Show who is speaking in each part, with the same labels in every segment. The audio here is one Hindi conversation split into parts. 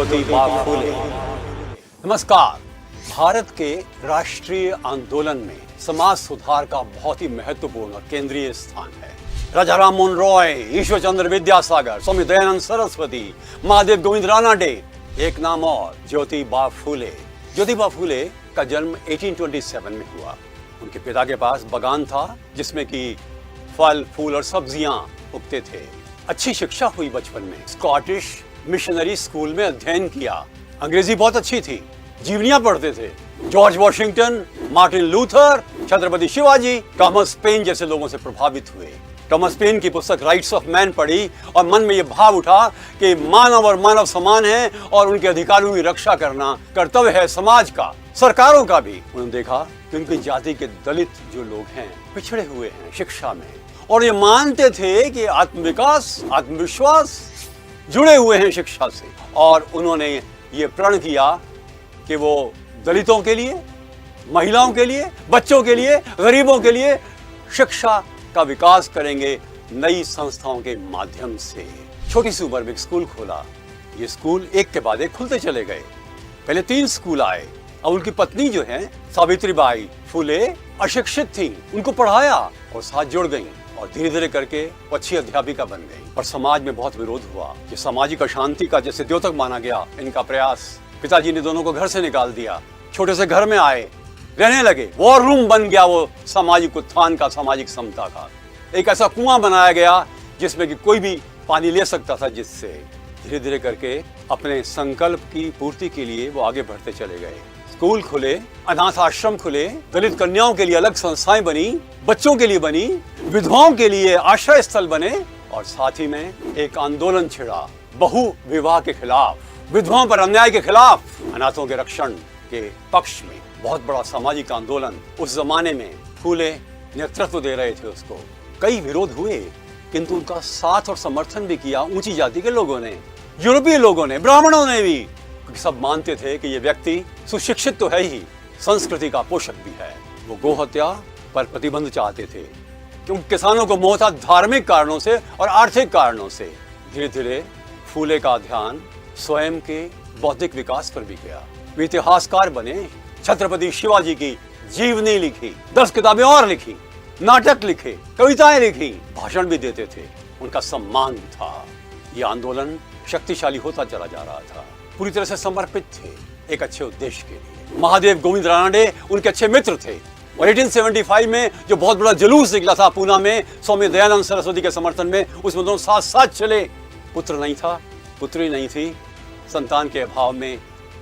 Speaker 1: ज्योतिबा फूले। नमस्कार। भारत के राष्ट्रीय आंदोलन में समाज सुधार का बहुत ही महत्वपूर्ण और केंद्रीय स्थान है। राजा राम मोहन रॉय, ईश्वर चंद्र विद्यासागर, स्वामी दयानंद सरस्वती, महादेव गोविंद रानडे, एक नाम और ज्योतिबा फूले। ज्योतिबा फूले का जन्म 1827 में हुआ। उनके पिता के पास बागान था जिसमें कि फल, फूल और सब्जियां उगते थे। अच्छी शिक्षा हुई बचपन में। स्कॉटिश मिशनरी स्कूल में अध्ययन किया। अंग्रेजी बहुत अच्छी थी। जीवनियां पढ़ते थे। George Washington, Martin Luther, Chhatrapati Shivaji, Thomas Paine जैसे लोगों से प्रभावित हुए। टॉमस पेन की पुस्तक राइट्स ऑफ मैन पढ़ी और मन में यह भाव उठा कि मानव और मानव समान है और उनके अधिकारों की रक्षा करना कर्तव्य है समाज का, सरकारों का भी। उन्होंने देखा कि उनकी जाति के दलित जो लोग हैं पिछड़े हुए हैं शिक्षा में, और ये मानते थे कि आत्मविकास, आत्मविश्वास जुड़े हुए हैं शिक्षा से। और उन्होंने ये प्रण किया कि वो दलितों के लिए, महिलाओं के लिए, बच्चों के लिए, गरीबों के लिए शिक्षा का विकास करेंगे नई संस्थाओं के माध्यम से। छोटी सी उम्र में एक स्कूल खोला। ये स्कूल एक के बाद एक खुलते चले गए। पहले 3 स्कूल आए। अब उनकी पत्नी जो है सावित्रीबाई फूले अशिक्षित थी, उनको पढ़ाया और साथ जुड़ गई और धीरे धीरे करके वो अच्छी अध्यापिका बन गई। पर समाज में बहुत विरोध हुआ। ये सामाजिक अशांति का जैसे द्योतक माना गया इनका प्रयास। पिताजी ने दोनों को घर से निकाल दिया। छोटे से घर में आए, रहने लगे। वॉर रूम बन गया वो सामाजिक उत्थान का, सामाजिक समता का। एक ऐसा कुआं बनाया गया जिसमें कि कोई भी पानी ले सकता था, जिससे धीरे धीरे करके अपने संकल्प की पूर्ति के लिए वो आगे बढ़ते चले गए। स्कूल खुले, अनाथ आश्रम खुले, दलित कन्याओं के लिए अलग संस्थाएं बनी, बच्चों के लिए बनी, विधवाओं के लिए आश्रय स्थल बने, और साथ ही में एक आंदोलन छिड़ा बहु विवाह के खिलाफ, विधवाओं पर अन्याय के खिलाफ, अनाथों के रक्षण के पक्ष में। बहुत बड़ा सामाजिक आंदोलन उस जमाने में फूले नेतृत्व दे रहे थे उसको। कई विरोध हुए, किंतु उनका साथ और समर्थन भी किया ऊंची जाति के लोगों ने, यूरोपीय लोगों ने, ब्राह्मणों ने भी। क्योंकि सब मानते थे कि ये व्यक्ति सुशिक्षित तो है ही, संस्कृति का पोषक भी है। वो गोहत्या पर प्रतिबंध चाहते थे क्योंकि किसानों को मोह था धार्मिक कारणों से और आर्थिक कारणों से। धीरे धीरे फूले का ध्यान स्वयं के बौद्धिक विकास पर भी गया। वे इतिहासकार बने। छत्रपति शिवाजी की जीवनी लिखी, 10 किताबें और लिखी, नाटक लिखे, कविताएं लिखी, भाषण भी देते थे। उनका सम्मान था। यह आंदोलन शक्तिशाली होता चला जा रहा था। पूरी तरह से समर्पित थे एक अच्छे उद्देश्य के लिए। महादेव गोविंद रानडे उनके अच्छे मित्र थे। और 1875 में जो बहुत बड़ा जुलूस निकला था पूना में स्वामी दयानंद सरस्वती के समर्थन में, उसमें दोनों साथ साथ चले। पुत्र नहीं था, पुत्री नहीं थी। संतान के अभाव में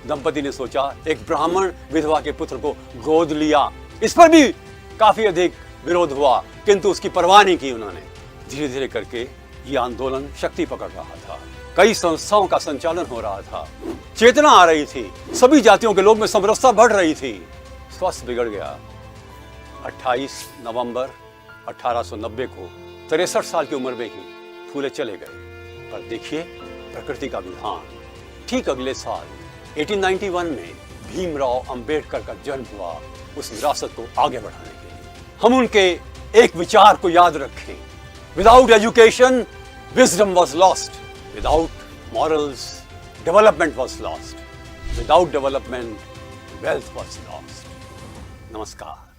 Speaker 1: दंपति ने सोचा एक ब्राह्मण विधवा के पुत्र को गोद लिया। इस पर भी काफी अधिक विरोध हुआ, किंतु उसकी परवाह नहीं की उन्होंने। धीरे धीरे करके ये आंदोलन शक्ति पकड़ रहा था। कई संस्थाओं का संचालन हो रहा था। चेतना आ रही थी। सभी जातियों के लोग में समरसता बढ़ रही थी। स्वास्थ्य बिगड़ गया। 28 नवंबर 1890 को 63 साल की उम्र में ही फूले चले गए। पर देखिए प्रकृति का विधान। ठीक अगले साल 1891 में भीमराव अंबेडकर का जन्म हुआ उस विरासत को आगे बढ़ाने के लिए। हम उनके एक विचार को याद रखें, without education wisdom was lost, without morals development was lost, without development wealth was lost. नमस्कार।